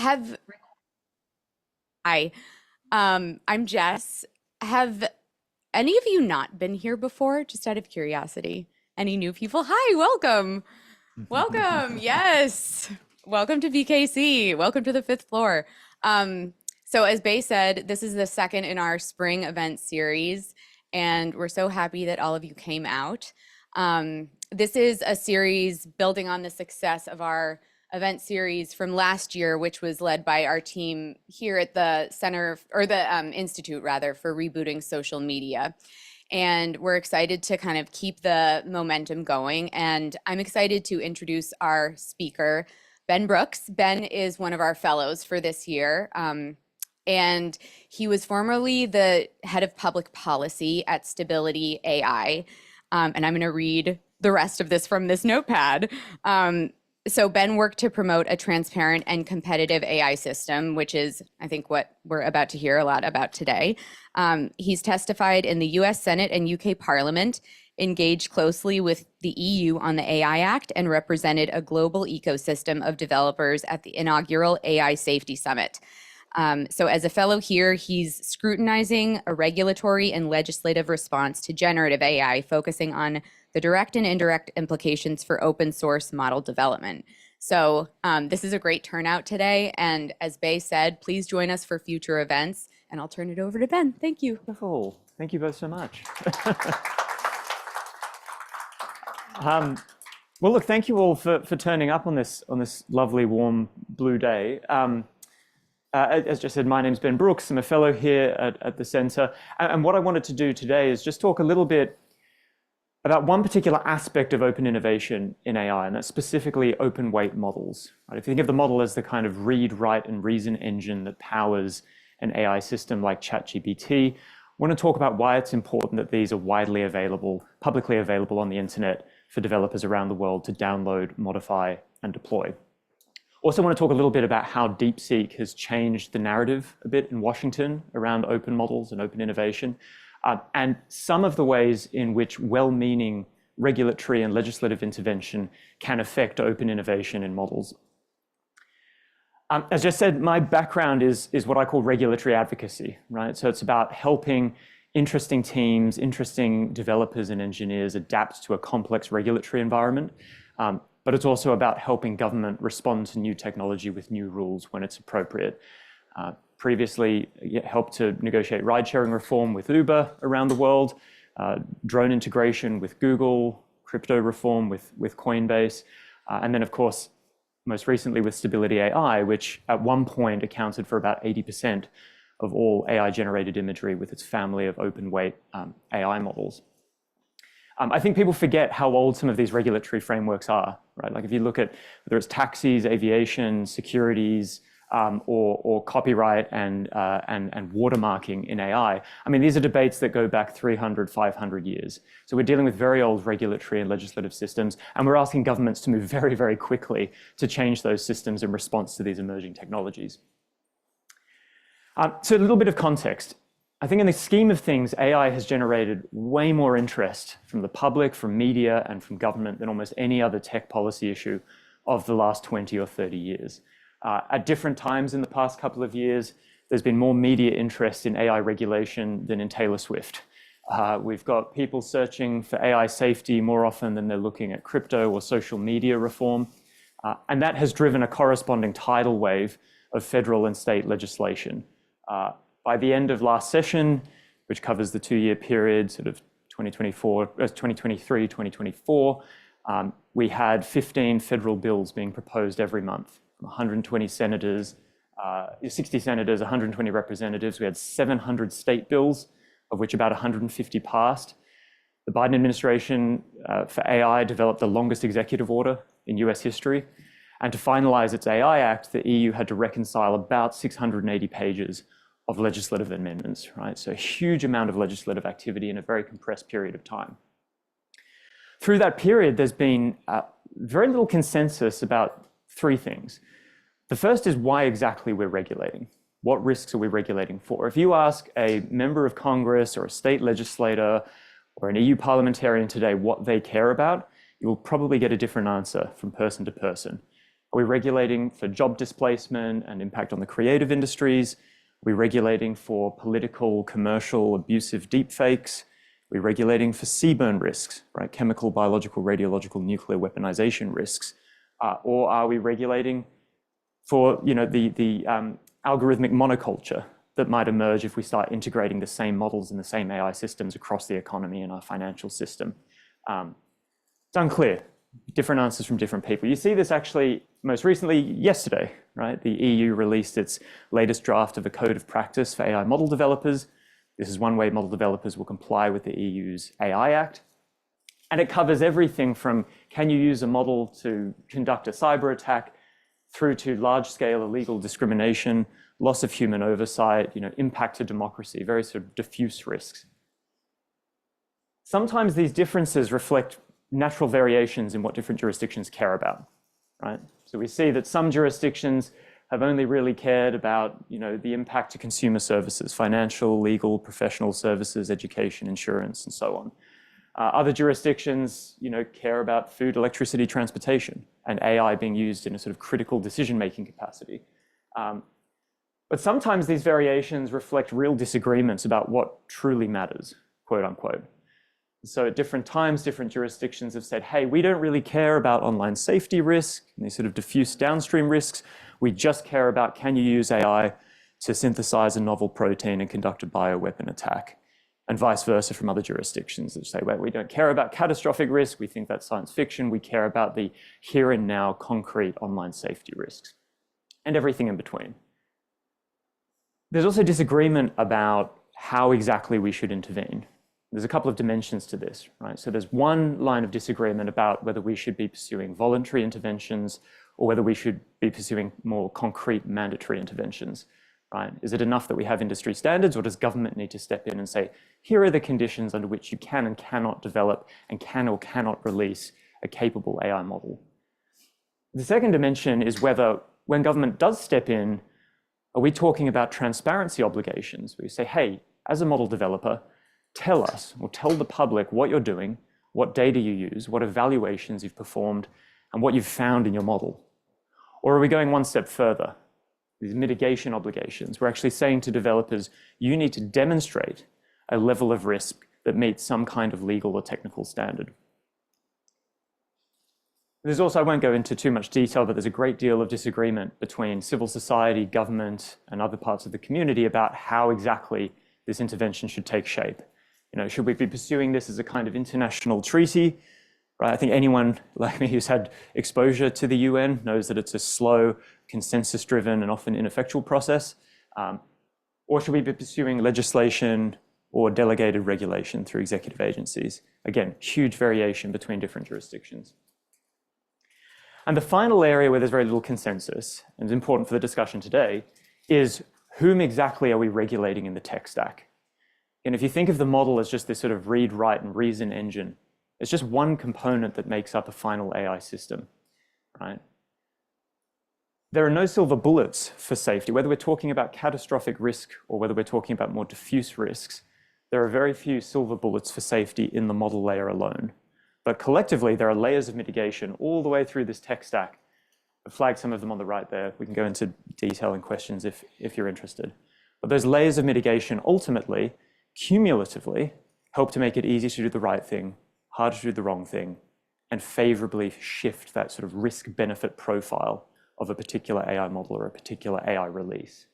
Have I I'm Jess. Have any of you not been here before? Just out of curiosity. Any new people? Hi, welcome. Welcome. Yes. Welcome to BKC. Welcome to the fifth floor. So as Bay said, this is the second in our spring event series, and we're so happy that all of you came out. This is a series building on the success of our event series from last year, which was led by our team here at the Center, or the Institute rather, for Rebooting Social Media. And we're excited to kind of keep the momentum going. And I'm excited to introduce our speaker, Ben Brooks. Ben is one of our fellows for this year. And he was formerly the head of public policy at Stability AI. And I'm going to read the rest of this from this notepad. So Ben worked to promote a transparent and competitive AI system, which is, I think, what we're about to hear a lot about today. He's testified in the US Senate and UK Parliament, engaged closely with the EU on the AI Act, and represented a global ecosystem of developers at the inaugural AI Safety Summit. So as a fellow here, he's scrutinizing a regulatory and legislative response to generative AI, focusing on the direct and indirect implications for open source model development. So this is a great turnout today. And as Bay said, please join us for future events. And I'll turn it over to Ben. Thank you. Wonderful. Thank you both so much. Well, look, thank you all for turning up on this lovely, warm, blue day. As just said, my name's Ben Brooks. I'm a fellow here at the center. And what I wanted to do today is just talk a little bit about one particular aspect of open innovation in AI, and that's specifically open weight models. Right? If you think of the model as the kind of read, write, and reason engine that powers an AI system like ChatGPT, I want to talk about why it's important that these are widely available, publicly available on the internet for developers around the world to download, modify, and deploy. Also want to talk a little bit about how DeepSeek has changed the narrative a bit in Washington around open models and open innovation, and some of the ways in which well-meaning regulatory and legislative intervention can affect open innovation in models. As I just said, my background is what I call regulatory advocacy, right? So it's about helping interesting teams, interesting developers and engineers adapt to a complex regulatory environment. But it's also about helping government respond to new technology with new rules when it's appropriate. Previously, helped to negotiate ride-sharing reform with Uber around the world, drone integration with Google, crypto reform with Coinbase, and then, of course, most recently with Stability AI, which at one point accounted for about 80% of all AI-generated imagery with its family of open-weight AI models. I think people forget how old some of these regulatory frameworks are, right? Like if you look at whether it's taxis, aviation, securities, or copyright and watermarking in AI. I mean, these are debates that go back 300, 500 years. So we're dealing with very old regulatory and legislative systems, and we're asking governments to move very, very quickly to change those systems in response to these emerging technologies. So a little bit of context. I think in the scheme of things, AI has generated way more interest from the public, from media, and from government than almost any other tech policy issue of the last 20 or 30 years. At different times in the past couple of years, there's been more media interest in AI regulation than in Taylor Swift. We've got people searching for AI safety more often than they're looking at crypto or social media reform. And that has driven a corresponding tidal wave of federal and state legislation. By the end of last session, which covers the 2-year period, sort of 2023, 2024, we had 15 federal bills being proposed every month from 120 senators, 60 senators, 120 representatives. We had 700 state bills, of which about 150 passed. The Biden administration for AI developed the longest executive order in US history. And to finalize its AI Act, the EU had to reconcile about 680 pages of legislative amendments, right? So a huge amount of legislative activity in a very compressed period of time. Through that period, there's been very little consensus about 3 things. The first is why exactly we're regulating. What risks are we regulating for? If you ask a member of Congress or a state legislator or an EU parliamentarian today what they care about, you will probably get a different answer from person to person. Are we regulating for job displacement and impact on the creative industries? Are we regulating for political, commercial, abusive deepfakes? Are we regulating for CBRN risks, right? Chemical, biological, radiological, nuclear weaponization risks? Or are we regulating for the algorithmic monoculture that might emerge if we start integrating the same models and the same AI systems across the economy and our financial system? It's unclear. Different answers from different people. You see this actually most recently yesterday, right? The EU released its latest draft of a code of practice for AI model developers. This is one way model developers will comply with the EU's AI Act. And it covers everything from can you use a model to conduct a cyber attack through to large-scale illegal discrimination, loss of human oversight, impact to democracy, very sort of diffuse risks. Sometimes these differences reflect natural variations in what different jurisdictions care about, right? So we see that some jurisdictions have only really cared about, the impact to consumer services, financial, legal, professional services, education, insurance, and so on. Other jurisdictions, care about food, electricity, transportation, and AI being used in a sort of critical decision-making capacity. But sometimes these variations reflect real disagreements about what truly matters, quote unquote. So at different times, different jurisdictions have said, hey, we don't really care about online safety risk and these sort of diffuse downstream risks. We just care about can you use AI to synthesize a novel protein and conduct a bioweapon attack, and vice versa from other jurisdictions that say, well, we don't care about catastrophic risk. We think that's science fiction. We care about the here and now concrete online safety risks, and everything in between. There's also disagreement about how exactly we should intervene. There's a couple of dimensions to this, right? So there's one line of disagreement about whether we should be pursuing voluntary interventions or whether we should be pursuing more concrete mandatory interventions, right? Is it enough that we have industry standards, or does government need to step in and say, here are the conditions under which you can and cannot develop and can or cannot release a capable AI model? The second dimension is whether when government does step in, are we talking about transparency obligations? We say, hey, as a model developer, tell us or tell the public what you're doing, what data you use, what evaluations you've performed, and what you've found in your model. Or are we going one step further? These mitigation obligations. We're actually saying to developers, you need to demonstrate a level of risk that meets some kind of legal or technical standard. There's also, I won't go into too much detail, but there's a great deal of disagreement between civil society, government, and other parts of the community about how exactly this intervention should take shape. Should we be pursuing this as a kind of international treaty? Right? I think anyone like me who's had exposure to the UN knows that it's a slow, consensus-driven, and often ineffectual process. Or should we be pursuing legislation or delegated regulation through executive agencies? Again, huge variation between different jurisdictions. And the final area where there's very little consensus, and is important for the discussion today, is whom exactly are we regulating in the tech stack? And if you think of the model as just this sort of read, write, and reason engine, it's just one component that makes up a final AI system, right? There are no silver bullets for safety. Whether we're talking about catastrophic risk or whether we're talking about more diffuse risks, there are very few silver bullets for safety in the model layer alone. But collectively, there are layers of mitigation all the way through this tech stack. I've flagged some of them on the right there. We can go into detail and questions if you're interested. But those layers of mitigation ultimately, cumulatively, help to make it easy to do the right thing, harder to do the wrong thing, and favorably shift that sort of risk-benefit profile of a particular AI model or a particular AI release.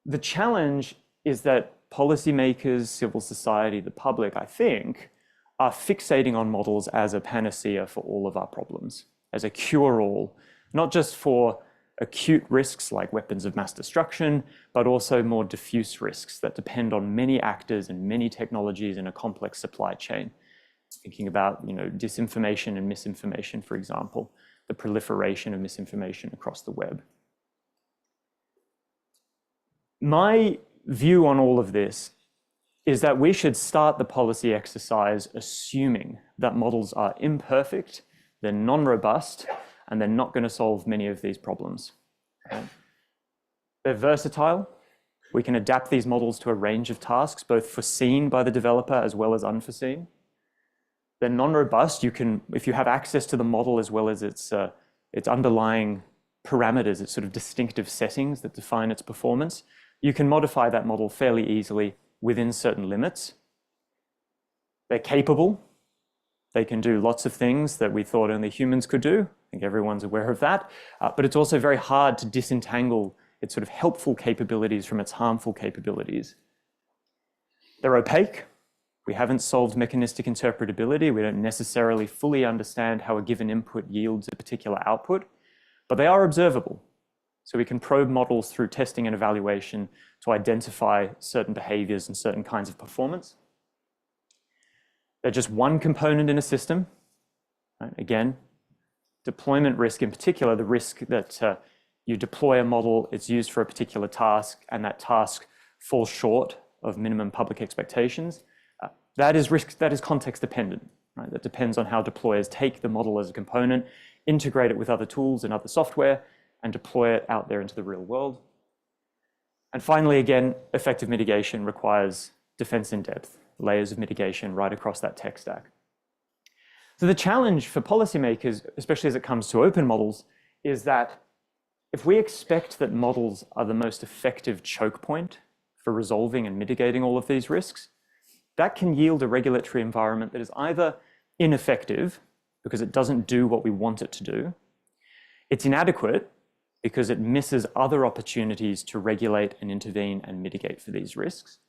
The challenge is that policymakers, civil society, the public, I think, are fixating on models as a panacea for all of our problems, as a cure-all, not just for acute risks like weapons of mass destruction, but also more diffuse risks that depend on many actors and many technologies in a complex supply chain. Thinking about, disinformation and misinformation, for example, the proliferation of misinformation across the web. My view on all of this is that we should start the policy exercise assuming that models are imperfect, they're non-robust, and they're not going to solve many of these problems. They're versatile. We can adapt these models to a range of tasks, both foreseen by the developer as well as unforeseen. They're non-robust. If you have access to the model as well as its its underlying parameters, its sort of distinctive settings that define its performance, you can modify that model fairly easily within certain limits. They're capable. They can do lots of things that we thought only humans could do. I think everyone's aware of that. But it's also very hard to disentangle its sort of helpful capabilities from its harmful capabilities. They're opaque. We haven't solved mechanistic interpretability. We don't necessarily fully understand how a given input yields a particular output, but they are observable. So we can probe models through testing and evaluation to identify certain behaviors and certain kinds of performance. They're just one component in a system. Right? Again, deployment risk in particular, the risk that you deploy a model, it's used for a particular task, and that task falls short of minimum public expectations. That is risk, that is context dependent. Right? That depends on how deployers take the model as a component, integrate it with other tools and other software, and deploy it out there into the real world. And finally, again, effective mitigation requires defense in depth, layers of mitigation right across that tech stack. So the challenge for policymakers, especially as it comes to open models, is that if we expect that models are the most effective choke point for resolving and mitigating all of these risks, that can yield a regulatory environment that is either ineffective because it doesn't do what we want it to do, it's inadequate because it misses other opportunities to regulate and intervene and mitigate for these risks,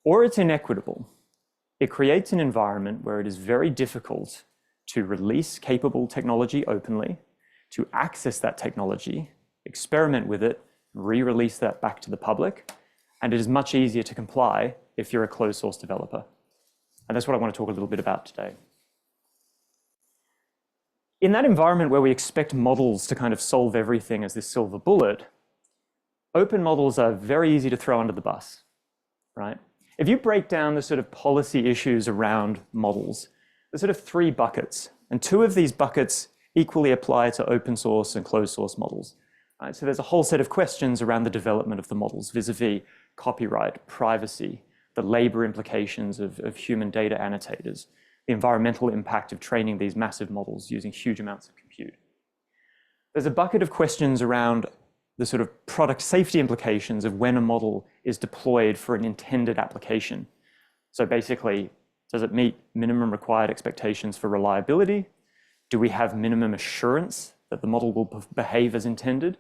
or it's inequitable. It creates an environment where it is very difficult to release capable technology openly, to access that technology, experiment with it, re-release that back to the public, and it is much easier to comply if you're a closed source developer. And that's what I want to talk a little bit about today. In that environment where we expect models to kind of solve everything as this silver bullet, open models are very easy to throw under the bus, right? If you break down the sort of policy issues around models, there's sort of three buckets, and two of these buckets equally apply to open source and closed source models. Right? So there's a whole set of questions around the development of the models vis-a-vis copyright, privacy, the labor implications of human data annotators, the environmental impact of training these massive models using huge amounts of compute. There's a bucket of questions around the sort of product safety implications of when a model is deployed for an intended application. So basically, does it meet minimum required expectations for reliability? Do we have minimum assurance that the model will behave as intended?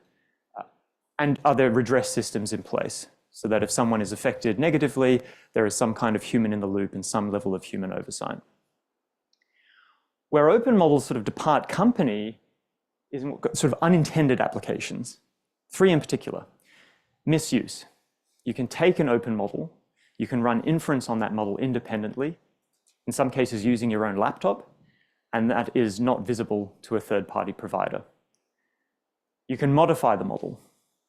And are there redress systems in place so that if someone is affected negatively, there is some kind of human in the loop and some level of human oversight? Where open models sort of depart company is sort of unintended applications. Three in particular. Misuse. You can take an open model, you can run inference on that model independently, in some cases using your own laptop, and that is not visible to a third-party provider. You can modify the model.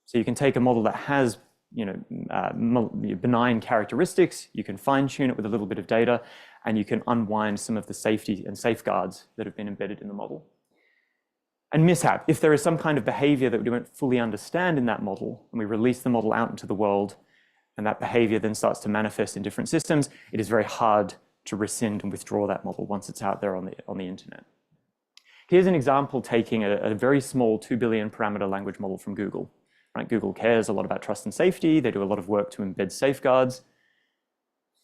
So you can take a model that has benign characteristics, you can fine-tune it with a little bit of data, and you can unwind some of the safety and safeguards that have been embedded in the model. And mishap, if there is some kind of behavior that we don't fully understand in that model, and we release the model out into the world, and that behavior then starts to manifest in different systems, it is very hard to rescind and withdraw that model once it's out there on the internet. Here's an example taking a very small 2 billion parameter language model from Google. Right? Google cares a lot about trust and safety. They do a lot of work to embed safeguards.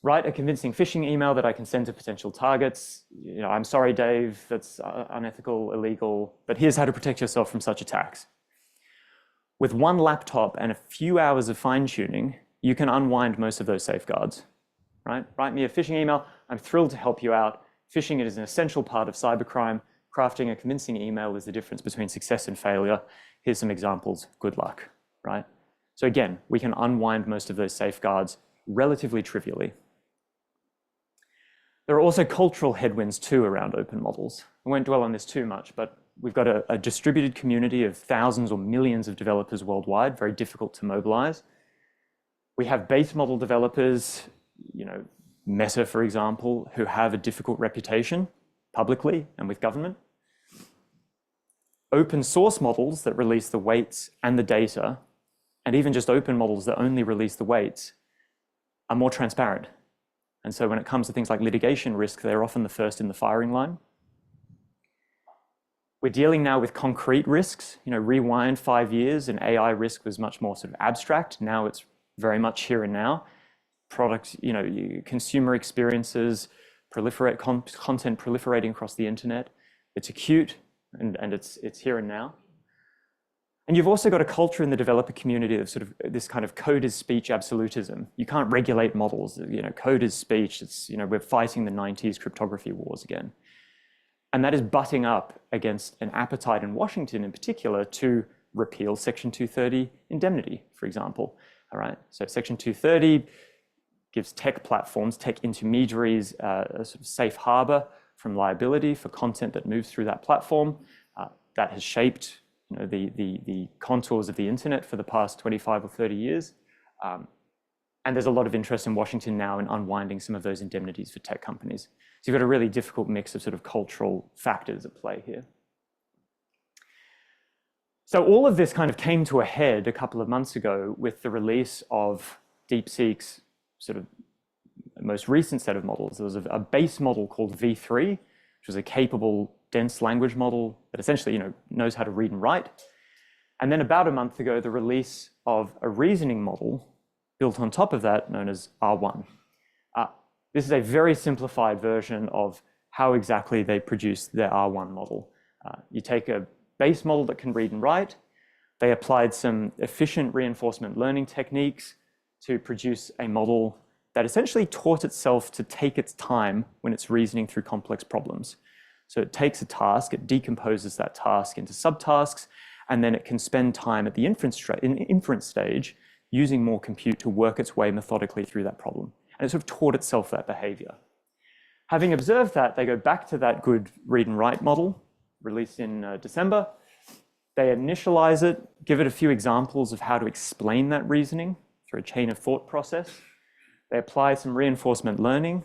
Write a convincing phishing email that I can send to potential targets. I'm sorry, Dave, that's unethical, illegal, but here's how to protect yourself from such attacks. With one laptop and a few hours of fine-tuning, you can unwind most of those safeguards. Right? Write me a phishing email. I'm thrilled to help you out. Phishing is an essential part of cybercrime. Crafting a convincing email is the difference between success and failure. Here's some examples. Good luck. Right? So again, we can unwind most of those safeguards relatively trivially. There are also cultural headwinds too around open models. I won't dwell on this too much, but we've got a distributed community of thousands or millions of developers worldwide, very difficult to mobilize. We have base model developers, Meta, for example, who have a difficult reputation publicly and with government. Open source models that release the weights and the data, and even just open models that only release the weights, are more transparent. And so when it comes to things like litigation risk, they're often the first in the firing line. We're dealing now with concrete risks. Rewind 5 years and AI risk was much more sort of abstract. Now it's very much here and now. Products, consumer experiences, content proliferating across the internet. It's acute and it's here and now. And you've also got a culture in the developer community of sort of this kind of code is speech absolutism. You can't regulate models. Code is speech. It's, we're fighting the 90s cryptography wars again. And that is butting up against an appetite in Washington in particular to repeal Section 230 indemnity, for example. All right. So Section 230 gives tech platforms, tech intermediaries, a sort of safe harbor from liability for content that moves through that platform. That has shaped the contours of the internet for the past 25 or 30 years. And there's a lot of interest in Washington now in unwinding some of those indemnities for tech companies. So you've got a really difficult mix of sort of cultural factors at play here. So all of this kind of came to a head a couple of months ago with the release of DeepSeek's sort of most recent set of models. There was a base model called V3, which was a capable dense language model that essentially knows how to read and write. And then about a month ago, the release of a reasoning model built on top of that known as R1. This is a very simplified version of how exactly they produced their R1 model. You take a base model that can read and write. They applied some efficient reinforcement learning techniques to produce a model that essentially taught itself to take its time when it's reasoning through complex problems. So it takes a task, it decomposes that task into subtasks, and then it can spend time at the inference stage using more compute to work its way methodically through that problem. And it sort of taught itself that behavior. Having observed that, they go back to that good read and write model released in December. They initialize it, give it a few examples of how to explain that reasoning through a chain of thought process. They apply some reinforcement learning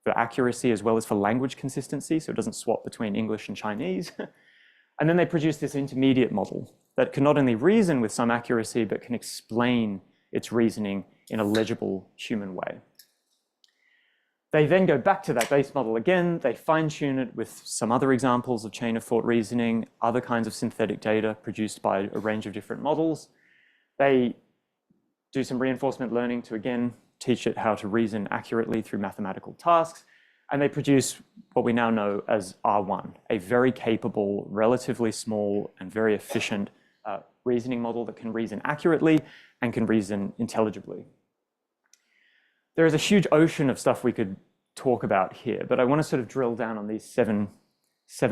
for accuracy as well as for language consistency, so it doesn't swap between English and Chinese. And then they produce this intermediate model that can not only reason with some accuracy, but can explain its reasoning in a legible human way. They then go back to that base model again. They fine-tune it with some other examples of chain of thought reasoning, other kinds of synthetic data produced by a range of different models. They do some reinforcement learning to, again, teach it how to reason accurately through mathematical tasks. And they produce what we now know as R1, a very capable, relatively small, and very efficient reasoning model that can reason accurately and can reason intelligibly. There is a huge ocean of stuff we could talk about here, but I want to sort of drill down on these seven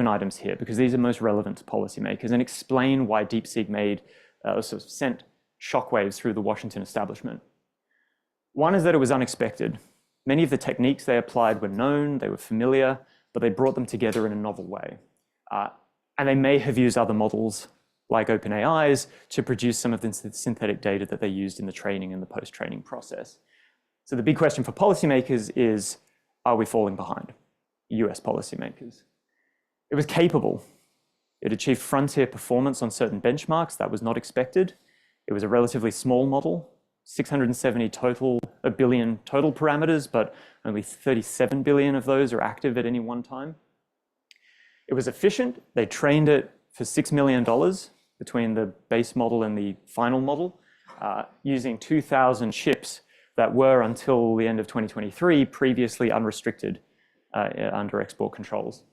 items here because these are most relevant to policymakers and explain why DeepSeek sort of sent shockwaves through the Washington establishment. One is that it was unexpected. Many of the techniques they applied were known, they were familiar, but they brought them together in a novel way. And they may have used other models like OpenAI's to produce some of the synthetic data that they used in the training and the post-training process. So the big question for policymakers is, are we falling behind? US policymakers. It was capable. It achieved frontier performance on certain benchmarks. That was not expected. It was a relatively small model, 670 billion total parameters, but only 37 billion of those are active at any one time. It was efficient. They trained it for $6 million between the base model and the final model, using 2,000 chips that were, until the end of 2023, previously unrestricted under export controls.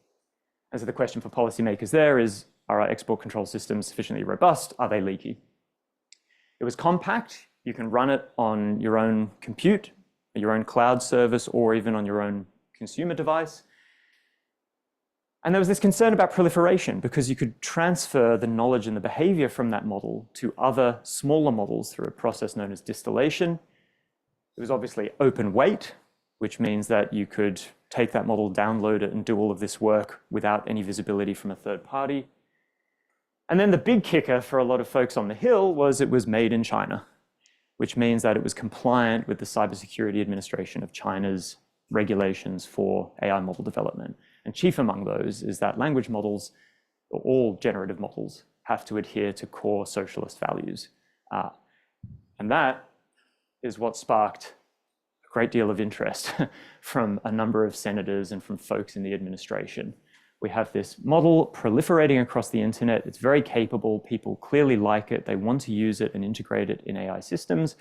And so the question for policymakers there is, are our export control systems sufficiently robust? Are they leaky? It was compact. You can run it on your own compute, your own cloud service, or even on your own consumer device. And there was this concern about proliferation because you could transfer the knowledge and the behavior from that model to other smaller models through a process known as distillation. It was obviously open weight, which means that you could take that model, download it, and do all of this work without any visibility from a third party. And then the big kicker for a lot of folks on the Hill was it was made in China, which means that it was compliant with the Cybersecurity Administration of China's regulations for AI model development. And chief among those is that language models, or all generative models, have to adhere to core socialist values. And that is what sparked a great deal of interest from a number of senators and from folks in the administration, We have this model proliferating across the internet. It's very capable. People clearly like it. They want to use it and integrate it in AI systems,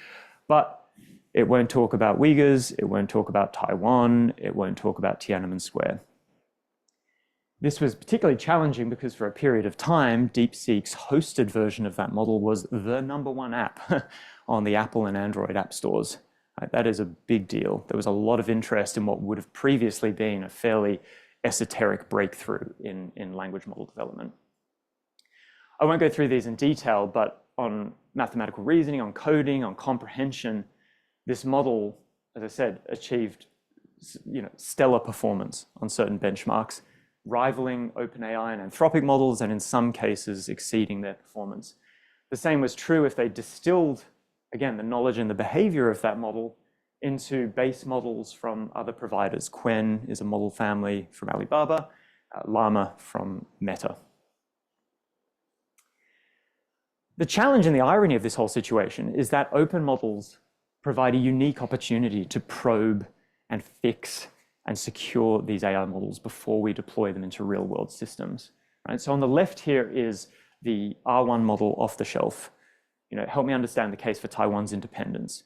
but it won't talk about Uyghurs. It won't talk about Taiwan. It won't talk about Tiananmen Square. This was particularly challenging because for a period of time, DeepSeek's hosted version of that model was the #1 app on the Apple and Android app stores. That is a big deal. There was a lot of interest in what would have previously been a fairly esoteric breakthrough in language model development. I won't go through these in detail, but on mathematical reasoning, on coding, on comprehension, this model, as I said, achieved stellar performance on certain benchmarks, rivaling OpenAI and Anthropic models, and in some cases exceeding their performance. The same was true if they distilled, again, the knowledge and the behavior of that model into base models from other providers. Qwen is a model family from Alibaba, Llama from Meta. The challenge and the irony of this whole situation is that open models provide a unique opportunity to probe and fix and secure these AI models before we deploy them into real-world systems. Right? So on the left here is the R1 model off the shelf. Help me understand the case for Taiwan's independence.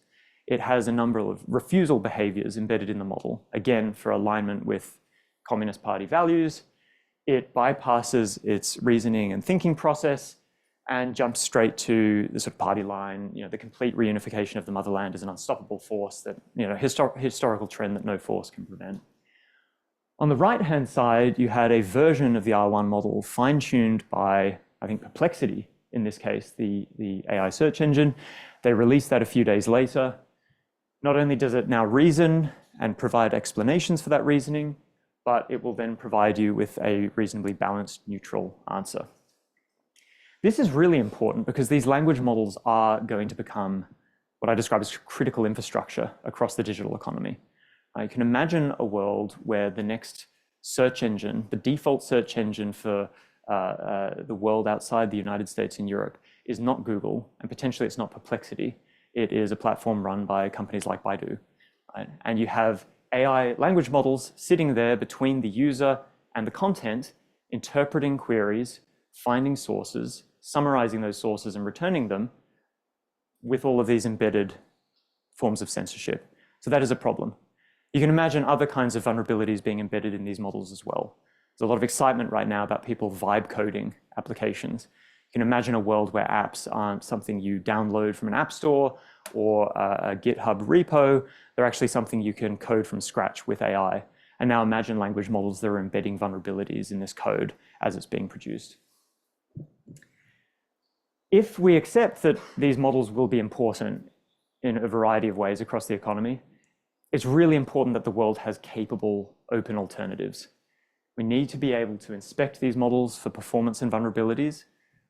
It has a number of refusal behaviors embedded in the model, again, for alignment with Communist Party values. It bypasses its reasoning and thinking process and jumps straight to the sort of party line. The complete reunification of the motherland is an unstoppable force that, historical trend that no force can prevent. On the right-hand side, you had a version of the R1 model fine-tuned by, I think, Perplexity, in this case, the AI search engine. They released that a few days later. Not only does it now reason and provide explanations for that reasoning, but it will then provide you with a reasonably balanced, neutral answer. This is really important because these language models are going to become what I describe as critical infrastructure across the digital economy. You can imagine a world where the next search engine, the default search engine for the world outside the United States and Europe, is not Google, and potentially it's not Perplexity. It is a platform run by companies like Baidu. Right? And you have AI language models sitting there between the user and the content, interpreting queries, finding sources, summarizing those sources and returning them with all of these embedded forms of censorship. So that is a problem. You can imagine other kinds of vulnerabilities being embedded in these models as well. There's a lot of excitement right now about people vibe coding applications. You can imagine a world where apps aren't something you download from an app store or a GitHub repo. They're actually something you can code from scratch with AI. And now imagine language models that are embedding vulnerabilities in this code as it's being produced. If we accept that these models will be important in a variety of ways across the economy, it's really important that the world has capable open alternatives. We need to be able to inspect these models for performance and vulnerabilities.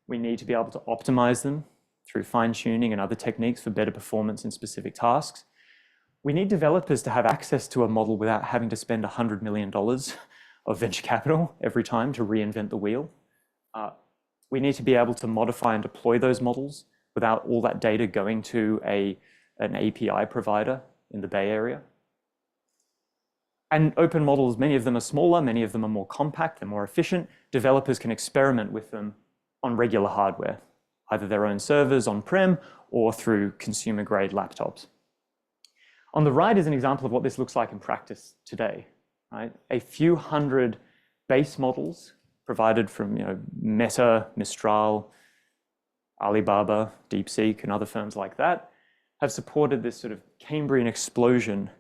We need to be able to optimize them through fine-tuning and other techniques for better performance in specific tasks. We need developers to have access to a model without having to spend $100 million of venture capital every time to reinvent the wheel. We need to be able to modify and deploy those models without all that data going to an API provider in the Bay Area. And open models, many of them are smaller, many of them are more compact, they're more efficient. Developers can experiment with them on regular hardware, either their own servers on-prem or through consumer-grade laptops. On the right is an example of what this looks like in practice today. Right? A few hundred base models provided from Meta, Mistral, Alibaba, DeepSeek, and other firms like that have supported this sort of Cambrian explosion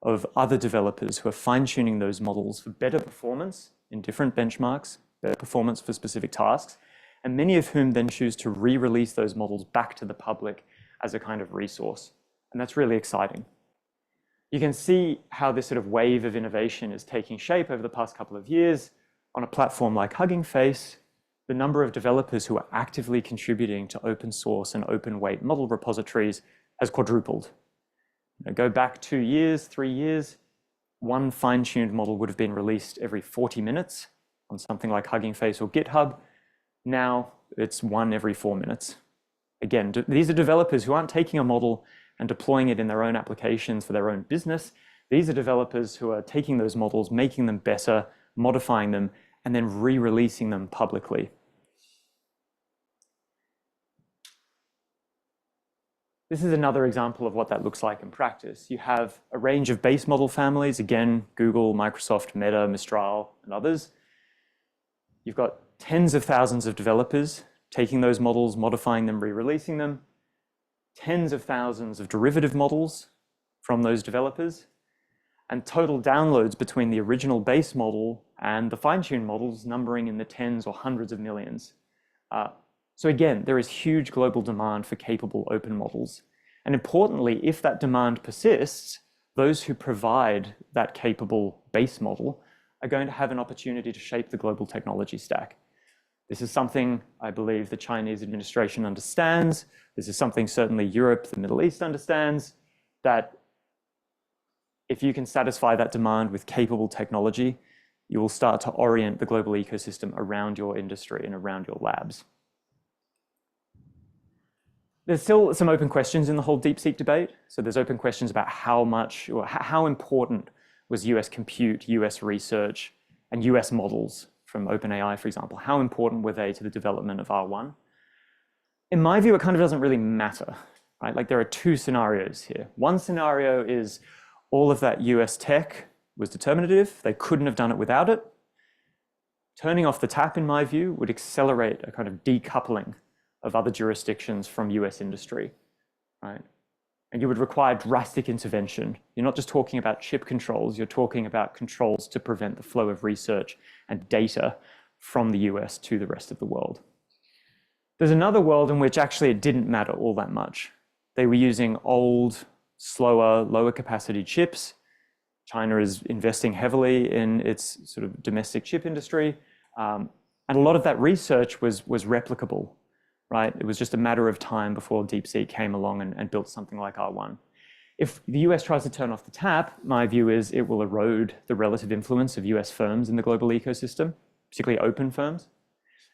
of other developers who are fine-tuning those models for better performance in different benchmarks, better performance for specific tasks, and many of whom then choose to re-release those models back to the public as a kind of resource. And that's really exciting. You can see how this sort of wave of innovation is taking shape over the past couple of years. On a platform like Hugging Face, the number of developers who are actively contributing to open source and open weight model repositories has quadrupled. Go back 2 years, 3 years, one fine-tuned model would have been released every 40 minutes on something like Hugging Face or GitHub. Now it's one every 4 minutes. Again, these are developers who aren't taking a model and deploying it in their own applications for their own business. These are developers who are taking those models, making them better, modifying them, and then re-releasing them publicly. This is another example of what that looks like in practice. You have a range of base model families, again, Google, Microsoft, Meta, Mistral, and others. You've got tens of thousands of developers taking those models, modifying them, re-releasing them, tens of thousands of derivative models from those developers, and total downloads between the original base model and the fine-tuned models numbering in the tens or hundreds of millions. So again, there is huge global demand for capable open models. And importantly, if that demand persists, those who provide that capable base model are going to have an opportunity to shape the global technology stack. This is something I believe the Chinese administration understands. This is something certainly Europe, the Middle East understands, that if you can satisfy that demand with capable technology, you will start to orient the global ecosystem around your industry and around your labs. There's still some open questions in the whole DeepSeek debate. So there's open questions about how much or how important was US compute, US research, and US models from OpenAI, for example. How important were they to the development of R1? In my view, it kind of doesn't really matter, right? Like there are two scenarios here. One scenario is all of that US tech was determinative. They couldn't have done it without it. Turning off the tap, in my view, would accelerate a kind of decoupling of other jurisdictions from US industry, right? And you would require drastic intervention. You're not just talking about chip controls, you're talking about controls to prevent the flow of research and data from the US to the rest of the world. There's another world in which actually it didn't matter all that much. They were using old, slower, lower capacity chips. China is investing heavily in its sort of domestic chip industry. And a lot of that research was replicable. Right? It was just a matter of time before DeepSeek came along and built something like R1. If the US tries to turn off the tap, my view is it will erode the relative influence of US firms in the global ecosystem, particularly open firms,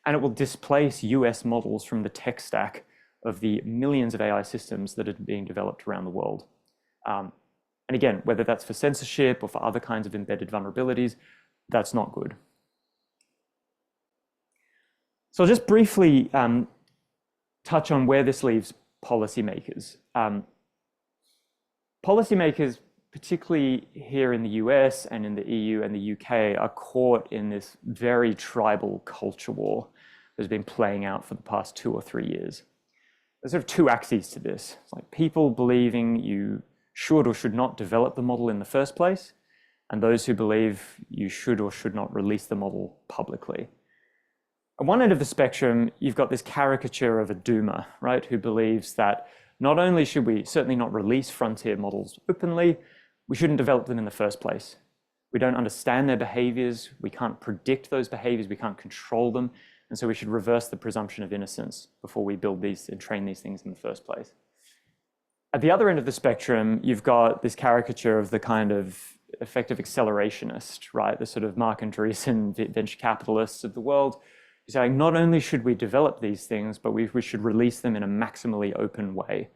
and it will displace US models from the tech stack of the millions of AI systems that are being developed around the world. And again, whether that's for censorship or for other kinds of embedded vulnerabilities, that's not good. So I'll just briefly touch on where this leaves policymakers. Policymakers, particularly here in the US and in the EU and the UK, are caught in this very tribal culture war that's been playing out for the past 2 or 3 years. There's sort of two axes to this. It's like people believing you should or should not develop the model in the first place, and those who believe you should or should not release the model publicly. At one end of the spectrum, you've got this caricature of a doomer, right, who believes that not only should we certainly not release frontier models openly, we shouldn't develop them in the first place. We don't understand their behaviors, we can't predict those behaviors, we can't control them, and so we should reverse the presumption of innocence before we build these and train these things in the first place. At the other end of the spectrum, you've got this caricature of the kind of effective accelerationist, right, the sort of Mark Andreessen venture capitalists of the world, saying not only should we develop these things, but we should release them in a maximally open way.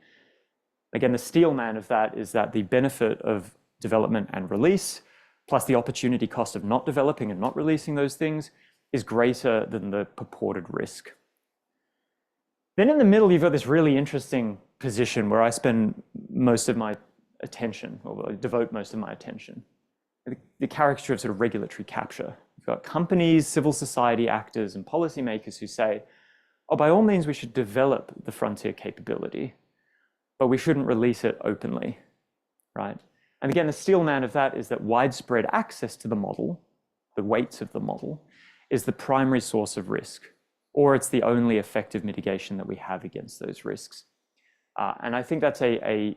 Again, the steel man of that is that the benefit of development and release, plus the opportunity cost of not developing and not releasing those things, is greater than the purported risk. Then in the middle, you've got this really interesting position where I spend most of my attention, or I devote most of my attention. The caricature of sort of regulatory capture. You've got companies, civil society actors, and policymakers who say, oh, by all means, we should develop the frontier capability, but we shouldn't release it openly, right? And again, the steel man of that is that widespread access to the model, the weights of the model, is the primary source of risk, or it's the only effective mitigation that we have against those risks. And I think that's a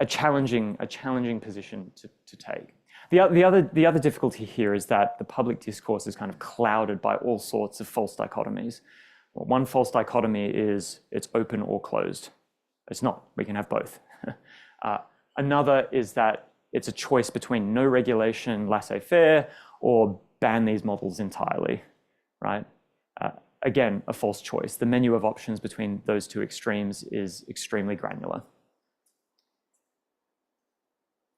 challenging position to take. The other difficulty here is that the public discourse is kind of clouded by all sorts of false dichotomies. Well, one false dichotomy is it's open or closed. It's not. We can have both. Another is that it's a choice between no regulation, laissez-faire, or ban these models entirely, right? Again, a false choice. The menu of options between those two extremes is extremely granular.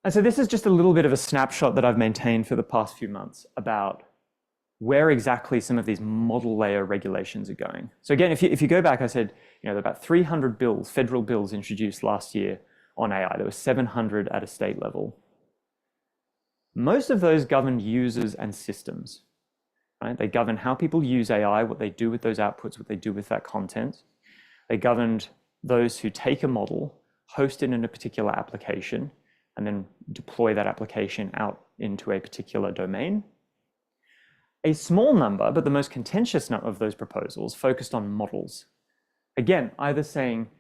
And so this is just a little bit of a snapshot that I've maintained for the past few months about where exactly some of these model layer regulations are going. So again, if you go back, I said, there were about 300 bills, federal bills introduced last year on AI. There were 700 at a state level. Most of those govern users and systems, right? They govern how people use AI, what they do with those outputs, what they do with that content. They governed those who take a model, host it in a particular application, and then deploy that application out into a particular domain. A small number, but the most contentious number of those proposals focused on models. Again, either saying,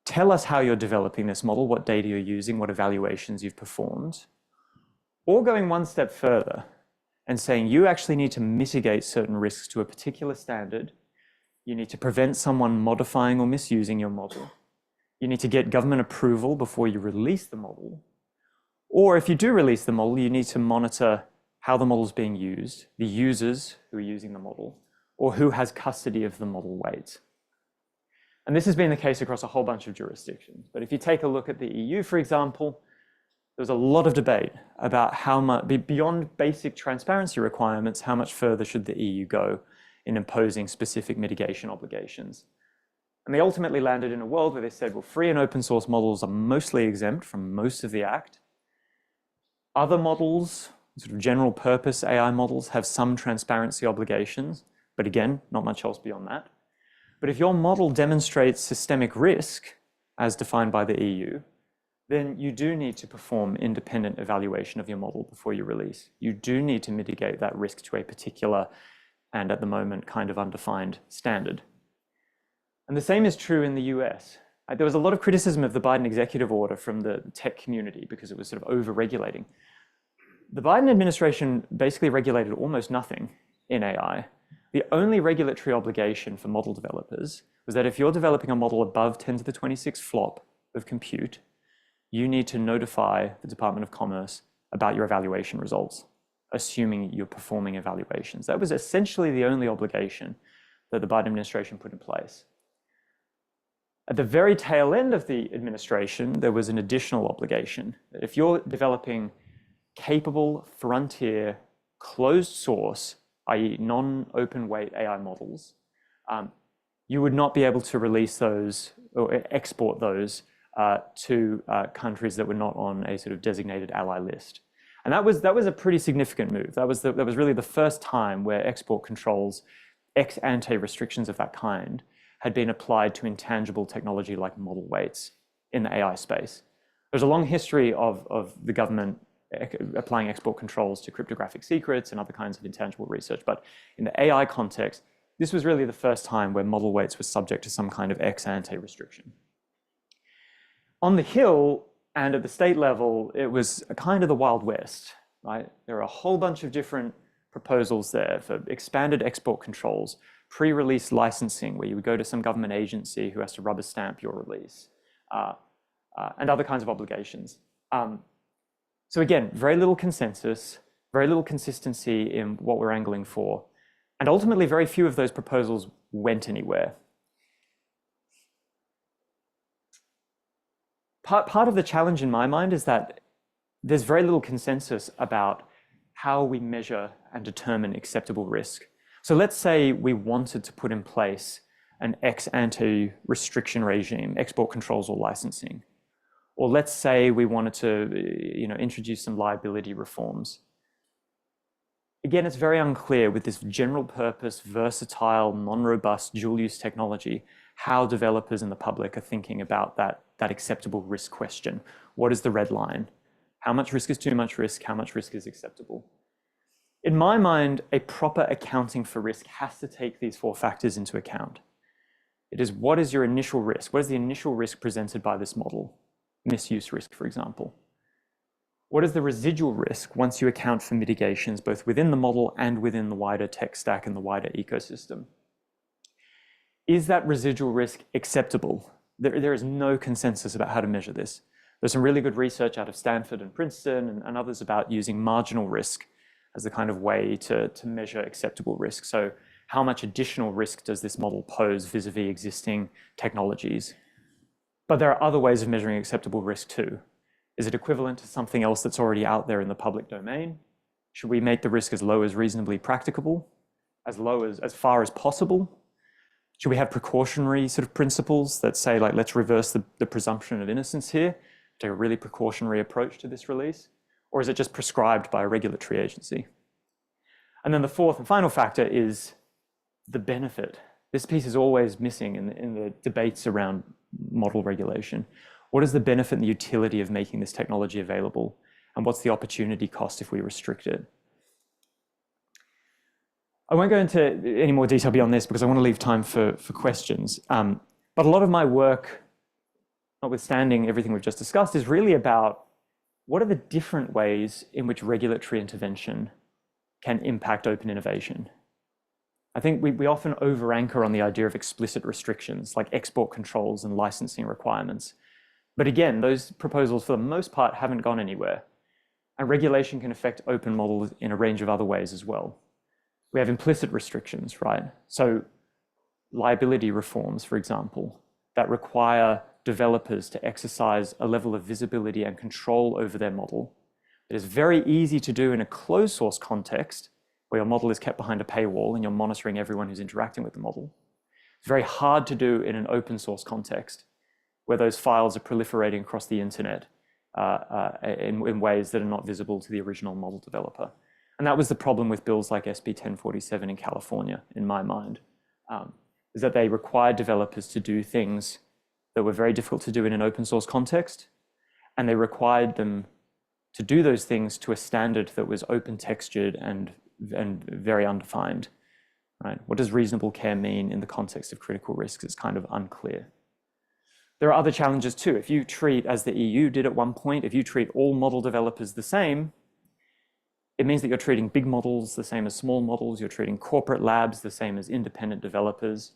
tell us how you're developing this model, what data you're using, what evaluations you've performed, or going one step further and saying you actually need to mitigate certain risks to a particular standard. You need to prevent someone modifying or misusing your model. You need to get government approval before you release the model. Or if you do release the model, you need to monitor how the model is being used, the users who are using the model, or who has custody of the model weight. And this has been the case across a whole bunch of jurisdictions. But if you take a look at the EU, for example, there's a lot of debate about how much, beyond basic transparency requirements, how much further should the EU go in imposing specific mitigation obligations. And they ultimately landed in a world where they said, well, free and open source models are mostly exempt from most of the Act. Other models, sort of general purpose AI models, have some transparency obligations, but again, not much else beyond that. But if your model demonstrates systemic risk, as defined by the EU, then you do need to perform independent evaluation of your model before you release. You do need to mitigate that risk to a particular, and at the moment, kind of undefined standard. And the same is true in the US. There was a lot of criticism of the Biden executive order from the tech community because it was sort of over-regulating. The Biden administration basically regulated almost nothing in AI. The only regulatory obligation for model developers was that if you're developing a model above 10 to the 26 flop of compute, you need to notify the Department of Commerce about your evaluation results, assuming you're performing evaluations. That was essentially the only obligation that the Biden administration put in place. At the very tail end of the administration, there was an additional obligation. If you're developing capable, frontier, closed source, i.e. non-open weight AI models, you would not be able to release those or export those to countries that were not on a sort of designated ally list. And that was a pretty significant move. That was really the first time where export controls, ex ante restrictions of that kind, had been applied to intangible technology like model weights in the AI space. There's a long history of the government applying export controls to cryptographic secrets and other kinds of intangible research. But in the AI context, this was really the first time where model weights were subject to some kind of ex ante restriction. On the Hill and at the state level, it was kind of the Wild West, right? There are a whole bunch of different proposals there for expanded export controls, pre-release licensing, where you would go to some government agency who has to rubber stamp your release, and other kinds of obligations. So again, very little consensus, very little consistency in what we're angling for, and ultimately very few of those proposals went anywhere. Part of the challenge in my mind is that there's very little consensus about how we measure and determine acceptable risk. So let's say we wanted to put in place an ex ante restriction regime, export controls or licensing. Or let's say we wanted to introduce some liability reforms. Again, it's very unclear with this general purpose, versatile, non-robust, dual-use technology, how developers and the public are thinking about that acceptable risk question. What is the red line? How much risk is too much risk? How much risk is acceptable? In my mind, a proper accounting for risk has to take these four factors into account. It is, what is your initial risk? What is the initial risk presented by this model? Misuse risk, for example. What is the residual risk once you account for mitigations both within the model and within the wider tech stack and the wider ecosystem? Is that residual risk acceptable? There is no consensus about how to measure this. There's some really good research out of Stanford and Princeton and others about using marginal risk as the kind of way to measure acceptable risk. So how much additional risk does this model pose vis-a-vis existing technologies? But there are other ways of measuring acceptable risk too. Is it equivalent to something else that's already out there in the public domain? Should we make the risk as low as reasonably practicable? as far as possible? Should we have precautionary sort of principles that say, like, let's reverse the presumption of innocence here, take a really precautionary approach to this release? Or is it just prescribed by a regulatory agency? And then the fourth and final factor is the benefit. This piece is always missing in the debates around model regulation. What is the benefit and the utility of making this technology available? And what's the opportunity cost if we restrict it? I won't go into any more detail beyond this because I want to leave time for questions. But a lot of my work, notwithstanding everything we've just discussed, is really about what are the different ways in which regulatory intervention can impact open innovation. I think we often over-anchor on the idea of explicit restrictions like export controls and licensing requirements. But again, those proposals for the most part haven't gone anywhere. And regulation can affect open models in a range of other ways as well. We have implicit restrictions, right? So liability reforms, for example, that require developers to exercise a level of visibility and control over their model. It is very easy to do in a closed source context where your model is kept behind a paywall and you're monitoring everyone who's interacting with the model. It's very hard to do in an open source context where those files are proliferating across the internet in ways that are not visible to the original model developer. And that was the problem with bills like SB 1047 in California, in my mind, is that they required developers to do things that were very difficult to do in an open source context, and they required them to do those things to a standard that was open textured and very undefined. Right? What does reasonable care mean in the context of critical risks? It's kind of unclear. There are other challenges too. If you treat, as the EU did at one point, if you treat all model developers the same, it means that you're treating big models the same as small models, you're treating corporate labs the same as independent developers.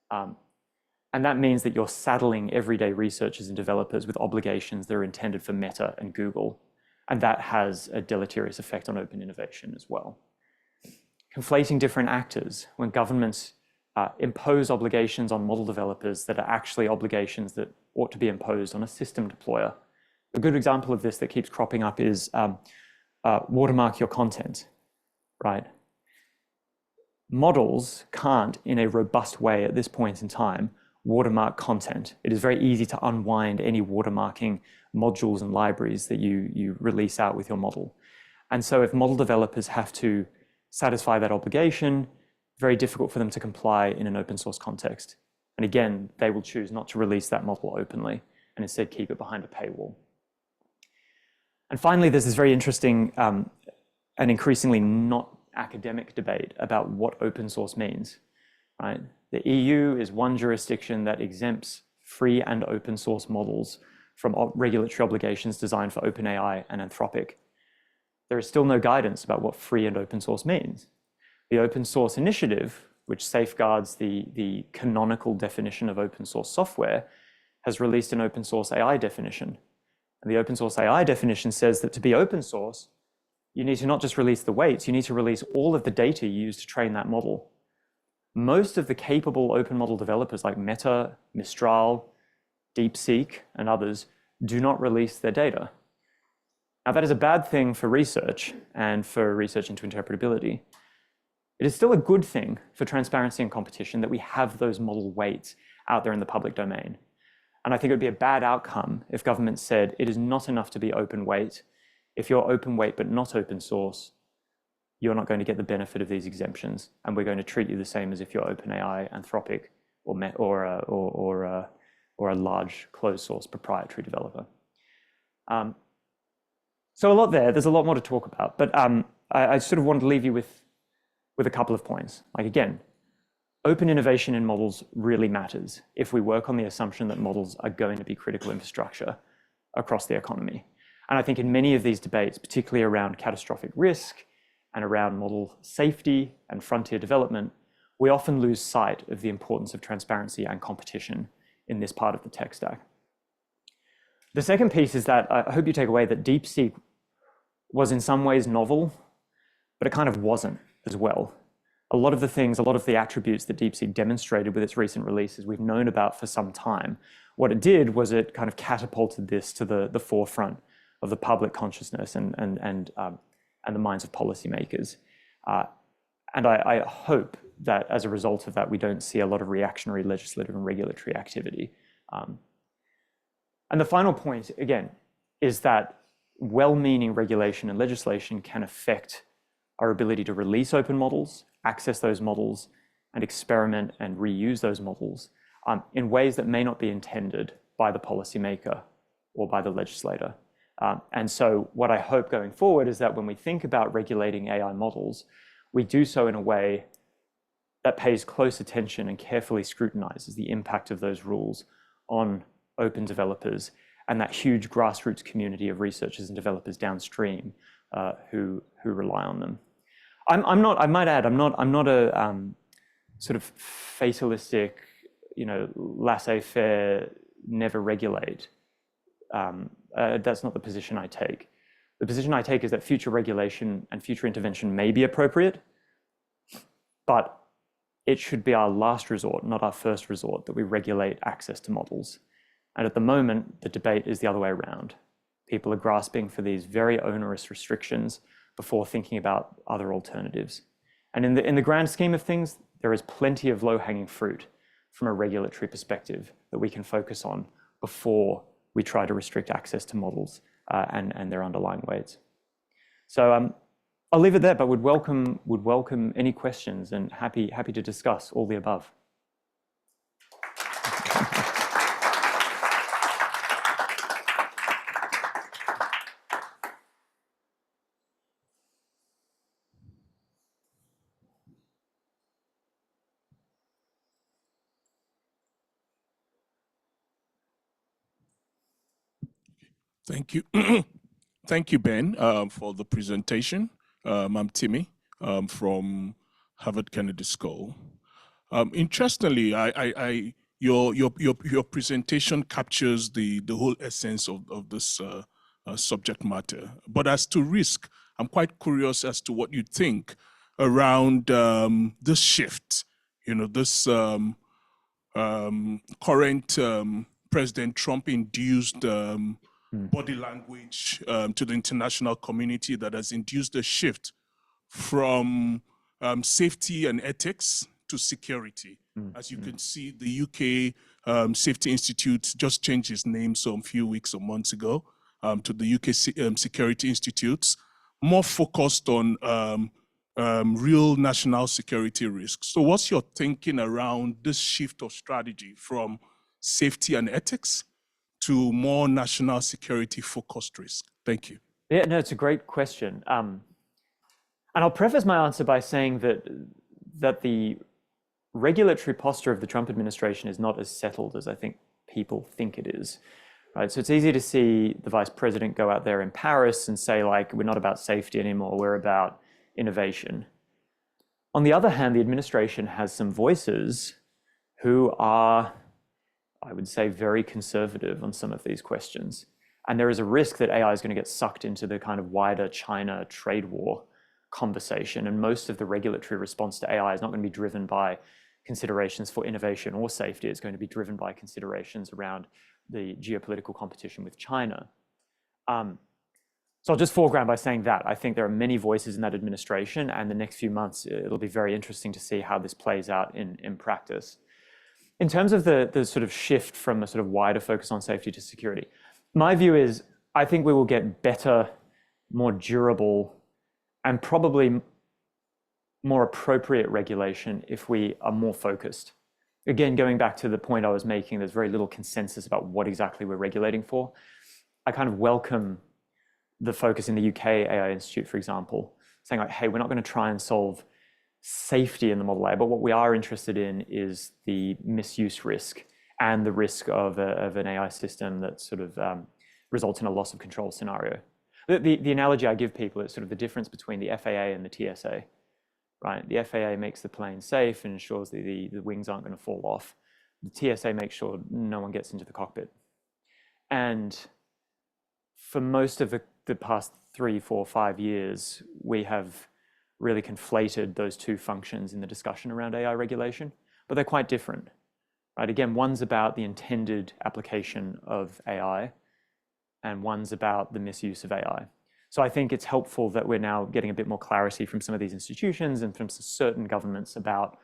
And that means that you're saddling everyday researchers and developers with obligations that are intended for Meta and Google. And that has a deleterious effect on open innovation as well. Conflating different actors, when governments impose obligations on model developers that are actually obligations that ought to be imposed on a system deployer. A good example of this that keeps cropping up is watermark your content, right? Models can't, in a robust way at this point in time, watermark content. It is very easy to unwind any watermarking modules and libraries that you release out with your model. And so if model developers have to satisfy that obligation, very difficult for them to comply in an open source context. And again, they will choose not to release that model openly and instead keep it behind a paywall. And finally, there's this very interesting and increasingly not academic debate about what open source means, right? The EU is one jurisdiction that exempts free and open source models from regulatory obligations designed for OpenAI and Anthropic. There is still no guidance about what free and open source means. The Open Source Initiative, which safeguards the canonical definition of open source software, has released an open source AI definition. And the open source AI definition says that to be open source, you need to not just release the weights, you need to release all of the data you use to train that model. Most of the capable open model developers like Meta, Mistral, DeepSeek, and others do not release their data. Now that is a bad thing for research and for research into interpretability. It is still a good thing for transparency and competition that we have those model weights out there in the public domain. And I think it would be a bad outcome if government said it is not enough to be open weight. If you're open weight but not open source, you're not going to get the benefit of these exemptions, and we're going to treat you the same as if you're OpenAI, Anthropic, or a large closed source proprietary developer. So a lot there. There's a lot more to talk about, but I sort of wanted to leave you with a couple of points. Like again, open innovation in models really matters if we work on the assumption that models are going to be critical infrastructure across the economy. And I think in many of these debates, particularly around catastrophic risk and around model safety and frontier development, we often lose sight of the importance of transparency and competition in this part of the tech stack. The second piece is that I hope you take away that DeepSeek was in some ways novel, but it kind of wasn't as well. A lot of the attributes that DeepSeek demonstrated with its recent releases we've known about for some time. What it did was it kind of catapulted this to the forefront of the public consciousness and the minds of policymakers. And I hope that as a result of that, we don't see a lot of reactionary legislative and regulatory activity. And the final point, again, is that well-meaning regulation and legislation can affect our ability to release open models, access those models, and experiment and reuse those models in ways that may not be intended by the policymaker or by the legislator. And so what I hope going forward is that when we think about regulating AI models, we do so in a way that pays close attention and carefully scrutinizes the impact of those rules on open developers and that huge grassroots community of researchers and developers downstream who rely on them. I'm not, I might add, I'm not a sort of fatalistic, laissez-faire, never regulate. That's not the position I take. The position I take is that future regulation and future intervention may be appropriate, but it should be our last resort, not our first resort, that we regulate access to models. And at the moment, the debate is the other way around. People are grasping for these very onerous restrictions before thinking about other alternatives. And in the grand scheme of things, there is plenty of low-hanging fruit from a regulatory perspective that we can focus on before we try to restrict access to models and their underlying weights. So I'll leave it there, but would welcome any questions and happy to discuss all the above. Thank you. Thank you, Ben, for the presentation. I'm Timmy from Harvard Kennedy School. Interestingly, your presentation captures the whole essence of this subject matter. But as to risk, I'm quite curious as to what you think around this shift. This current President Trump-induced body language to the international community that has induced a shift from safety and ethics to security. As you can see, the UK Safety Institute just changed its name some few weeks or months ago to the UK Security Institutes, more focused on real national security risks. So what's your thinking around this shift of strategy from safety and ethics to more national security focused risk? Thank you. Yeah, no, it's a great question. And I'll preface my answer by saying that the regulatory posture of the Trump administration is not as settled as I think people think it is. Right? So it's easy to see the vice president go out there in Paris and say, like, we're not about safety anymore, we're about innovation. On the other hand, the administration has some voices who are, I would say, very conservative on some of these questions. And there is a risk that AI is going to get sucked into the kind of wider China trade war conversation. And most of the regulatory response to AI is not going to be driven by considerations for innovation or safety. It's going to be driven by considerations around the geopolitical competition with China. So I'll just foreground by saying that. I think there are many voices in that administration, and the next few months, it'll be very interesting to see how this plays out in practice. In terms of the sort of shift from a sort of wider focus on safety to security, my view is I think we will get better, more durable, and probably more appropriate regulation if we are more focused. Again, going back to the point I was making, there's very little consensus about what exactly we're regulating for. I kind of welcome the focus in the UK AI Institute, for example, saying like, hey, we're not going to try and solve safety in the model AI, but what we are interested in is the misuse risk and the risk of an AI system that sort of results in a loss of control scenario. The analogy I give people is sort of the difference between the FAA and the TSA, right? The FAA makes the plane safe and ensures that the wings aren't going to fall off. The TSA makes sure no one gets into the cockpit. And for most of the past 3, 4, 5 years, we have really conflated those two functions in the discussion around AI regulation, but they're quite different, right? Again, one's about the intended application of AI, and one's about the misuse of AI. So I think it's helpful that we're now getting a bit more clarity from some of these institutions and from certain governments about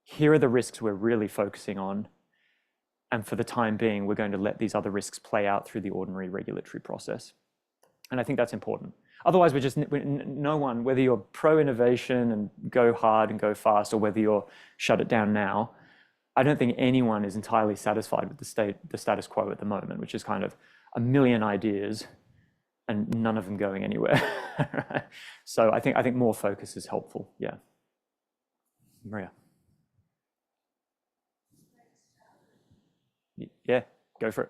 here are the risks we're really focusing on. And for the time being, we're going to let these other risks play out through the ordinary regulatory process. And I think that's important. Otherwise, no one, whether you're pro-innovation and go hard and go fast, or whether you're shut it down now, I don't think anyone is entirely satisfied with the status quo at the moment, which is kind of a million ideas and none of them going anywhere. So I think more focus is helpful. Yeah. Maria. Yeah, go for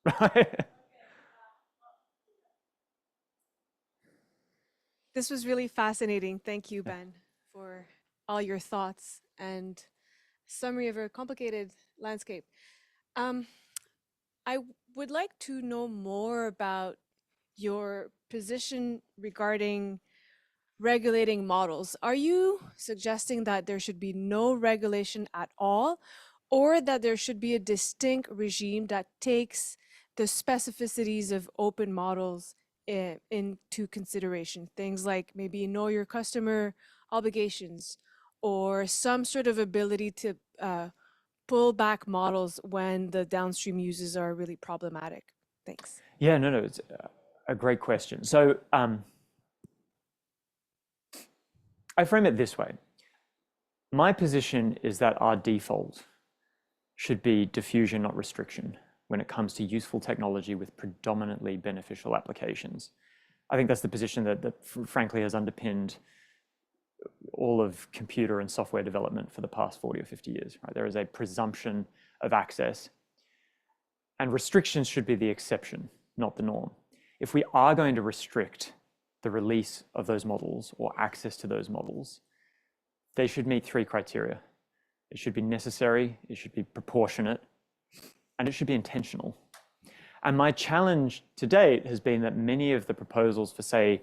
it. This was really fascinating. Thank you, Ben, for all your thoughts and summary of a complicated landscape. I would like to know more about your position regarding regulating models. Are you suggesting that there should be no regulation at all, or that there should be a distinct regime that takes the specificities of open models into consideration? Things like maybe know your customer obligations, or some sort of ability to pull back models when the downstream uses are really problematic. Thanks. Yeah, no, it's a great question. So I frame it this way. My position is that our default should be diffusion, not restriction, when it comes to useful technology with predominantly beneficial applications. I think that's the position that frankly has underpinned all of computer and software development for the past 40 or 50 years. Right? There is a presumption of access, and restrictions should be the exception, not the norm. If we are going to restrict the release of those models or access to those models, they should meet 3 criteria. It should be necessary, it should be proportionate, and it should be intentional. And my challenge to date has been that many of the proposals for, say,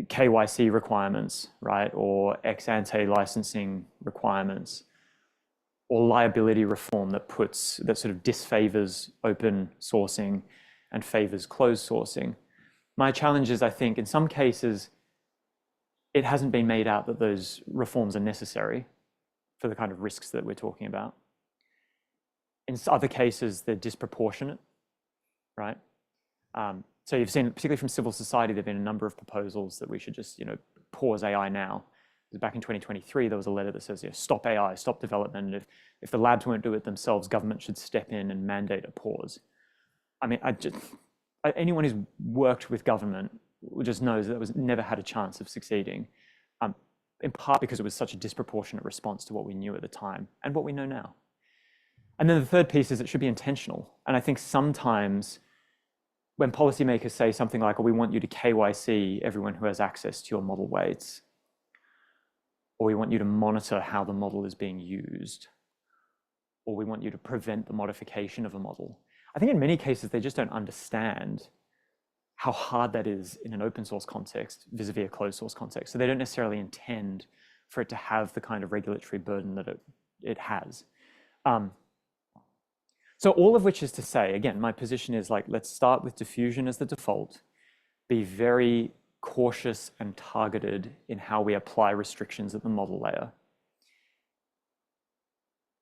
KYC requirements, right, or ex-ante licensing requirements, or liability reform that sort of disfavors open sourcing and favors closed sourcing. My challenge is, I think, in some cases, it hasn't been made out that those reforms are necessary for the kind of risks that we're talking about. In other cases, they're disproportionate, right? So you've seen, particularly from civil society, there have been a number of proposals that we should just, pause AI now. Back in 2023, there was a letter that says, stop AI, stop development. And if the labs won't do it themselves, government should step in and mandate a pause. I mean, anyone who's worked with government just knows that it never had a chance of succeeding, in part because it was such a disproportionate response to what we knew at the time and what we know now. And then the third piece is it should be intentional. And I think sometimes when policymakers say something like, oh, we want you to KYC everyone who has access to your model weights, or we want you to monitor how the model is being used, or we want you to prevent the modification of a model, I think in many cases they just don't understand how hard that is in an open source context vis-a-vis a closed source context. So they don't necessarily intend for it to have the kind of regulatory burden that it has. So all of which is to say, again, my position is like, let's start with diffusion as the default, be very cautious and targeted in how we apply restrictions at the model layer.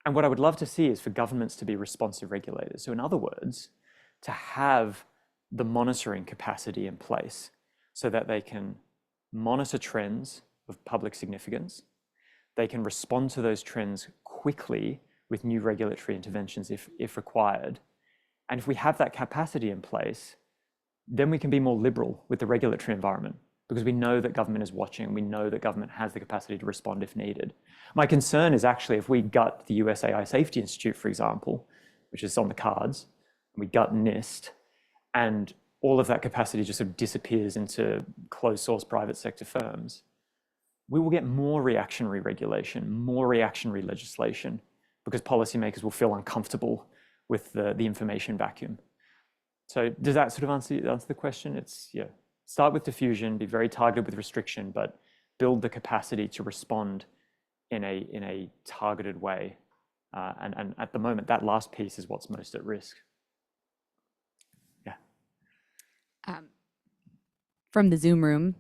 And what I would love to see is for governments to be responsive regulators. So in other words, to have the monitoring capacity in place so that they can monitor trends of public significance. They can respond to those trends quickly with new regulatory interventions if required. And if we have that capacity in place, then we can be more liberal with the regulatory environment because we know that government is watching. We know that government has the capacity to respond if needed. My concern is actually if we gut the US AI Safety Institute, for example, which is on the cards, we gut NIST, and all of that capacity just sort of disappears into closed source private sector firms, we will get more reactionary regulation, more reactionary legislation, because policymakers will feel uncomfortable with the information vacuum. So does that sort of answer the question? It's, yeah, start with diffusion, be very targeted with restriction, but build the capacity to respond in a targeted way. And at the moment, that last piece is what's most at risk. Yeah. from the Zoom room.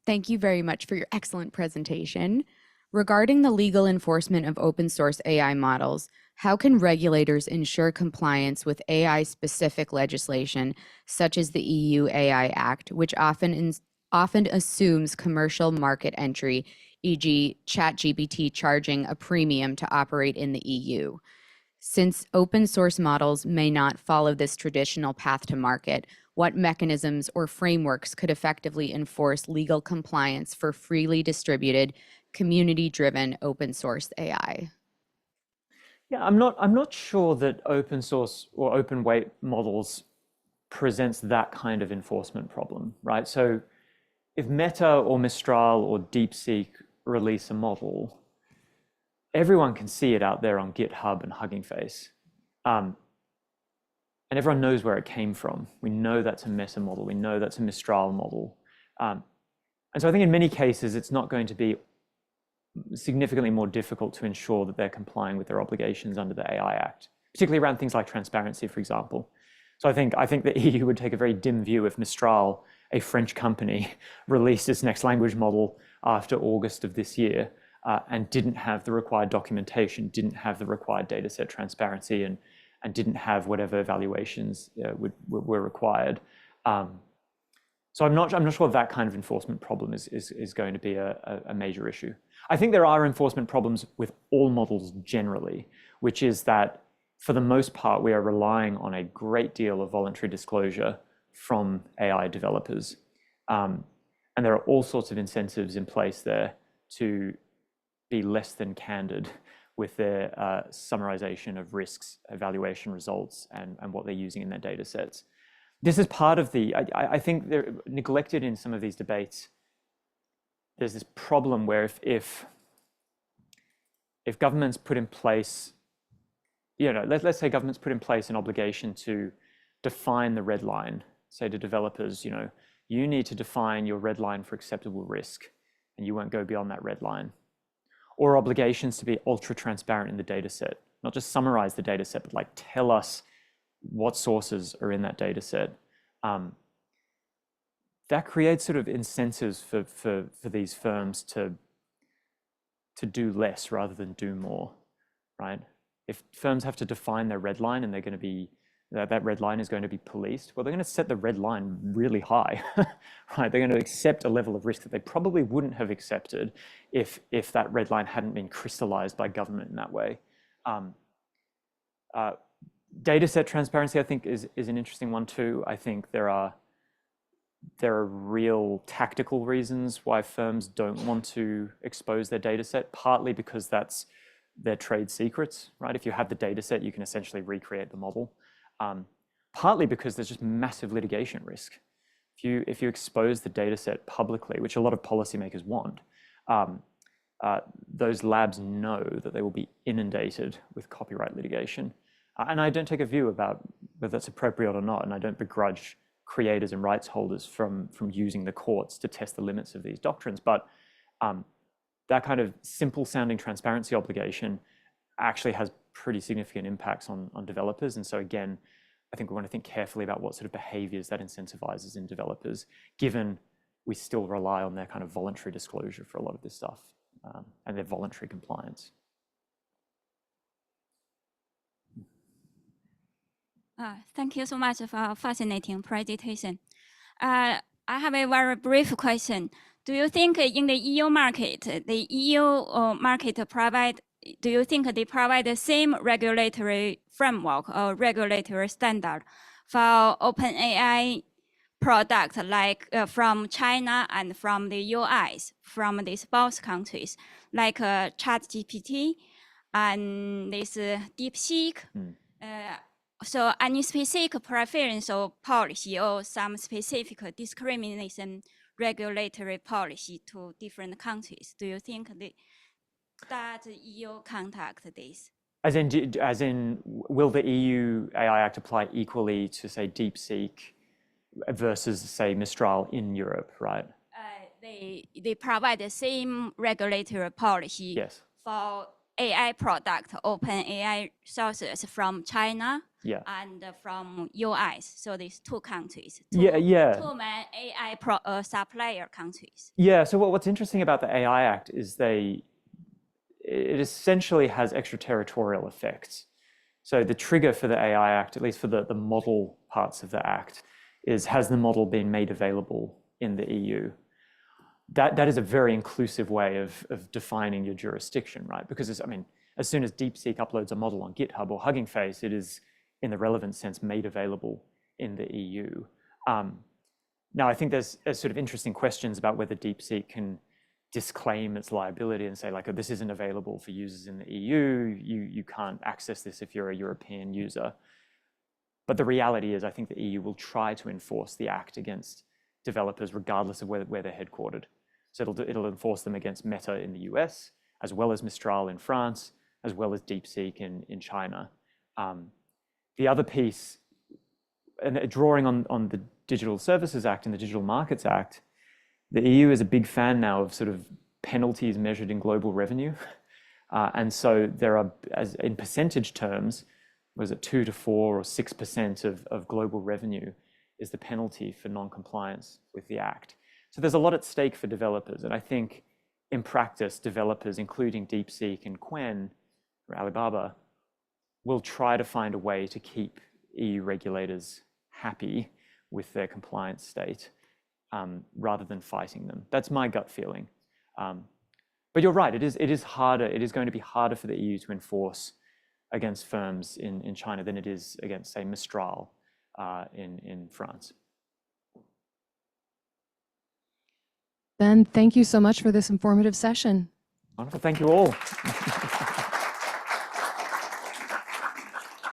Thank you very much for your excellent presentation. Regarding the legal enforcement of open source AI models, how can regulators ensure compliance with AI-specific legislation, such as the EU AI Act, which often assumes commercial market entry, e.g. ChatGPT charging a premium to operate in the EU? Since open source models may not follow this traditional path to market, what mechanisms or frameworks could effectively enforce legal compliance for freely distributed, community-driven open source AI? Yeah, I'm not sure that open source or open weight models presents that kind of enforcement problem, right? So if Meta or Mistral or DeepSeek release a model, everyone can see it out there on GitHub and Hugging Face. And everyone knows where it came from. We know that's a Meta model. We know that's a Mistral model. And so I think in many cases, it's not going to be significantly more difficult to ensure that they're complying with their obligations under the AI Act, particularly around things like transparency, for example. So I think the EU would take a very dim view if Mistral, a French company, released its next language model after August of this year and didn't have the required documentation, didn't have the required data set transparency, and didn't have whatever evaluations were required. So I'm not sure that kind of enforcement problem is going to be a major issue. I think there are enforcement problems with all models generally, which is that for the most part, we are relying on a great deal of voluntary disclosure from AI developers. And there are all sorts of incentives in place there to be less than candid with their summarization of risks, evaluation results, and what they're using in their data sets. This is part of I think they're neglected in some of these debates. There's this problem where if governments put in place, let's say governments put in place an obligation to define the red line, say to developers, you need to define your red line for acceptable risk, and you won't go beyond that red line. Or obligations to be ultra transparent in the data set, not just summarize the data set, but tell us what sources are in that data set. That creates sort of incentives for these firms to do less rather than do more, right? If firms have to define their red line and they're going to be, that red line is going to be policed, well, they're going to set the red line really high, right? They're going to accept a level of risk that they probably wouldn't have accepted if that red line hadn't been crystallized by government in that way. Data set transparency, I think, is an interesting one too. I think there are real tactical reasons why firms don't want to expose their data set, partly because that's their trade secrets, right? If you have the data set, you can essentially recreate the model. Partly because there's just massive litigation risk. If you expose the data set publicly, which a lot of policymakers want, those labs know that they will be inundated with copyright litigation. And I don't take a view about whether that's appropriate or not, and I don't begrudge creators and rights holders from using the courts to test the limits of these doctrines. But that kind of simple sounding transparency obligation actually has pretty significant impacts on developers. And so again, I think we want to think carefully about what sort of behaviors that incentivizes in developers, given we still rely on their kind of voluntary disclosure for a lot of this stuff and their voluntary compliance. Thank you so much for a fascinating presentation. I have a very brief question. Do you think in the EU market, the EU market do you think they provide the same regulatory framework or regulatory standard for open AI products from China and from the US, from these both countries, like ChatGPT and this DeepSeek? So any specific preference or policy or some specific discrimination regulatory policy to different countries? Do you think that EU contact this? As in, will the EU AI Act apply equally to, say, DeepSeek versus, say, Mistral in Europe, right? They provide the same regulatory policy yes. for AI product, open AI sources from China Yeah. and from US. So these two countries. Yeah. Two main AI supplier countries. Yeah. So what's interesting about the AI Act is it essentially has extraterritorial effects. So the trigger for the AI Act, at least for the model parts of the Act, has the model been made available in the EU? That is a very inclusive way of defining your jurisdiction, right? Because as soon as DeepSeek uploads a model on GitHub or Hugging Face, it is, in the relevant sense, made available in the EU. Now, I think there's sort of interesting questions about whether DeepSeek can disclaim its liability and say, like, oh, this isn't available for users in the EU. You can't access this if you're a European user. But the reality is, I think the EU will try to enforce the Act against developers regardless of where they're headquartered. So it'll enforce them against Meta in the US, as well as Mistral in France, as well as DeepSeek in China. The other piece, and drawing on the Digital Services Act and the Digital Markets Act, the EU is a big fan now of sort of penalties measured in global revenue. And so there are, as in percentage terms, was it 2 to 4 or 6% of global revenue is the penalty for non-compliance with the Act. So there's a lot at stake for developers. And I think in practice, developers, including DeepSeek and Qwen, or Alibaba, will try to find a way to keep EU regulators happy with their compliance state rather than fighting them. That's my gut feeling. But you're right, it is harder. It is going to be harder for the EU to enforce against firms in China than it is against, say, Mistral in France. Ben, thank you so much for this informative session. Wonderful. Thank you all.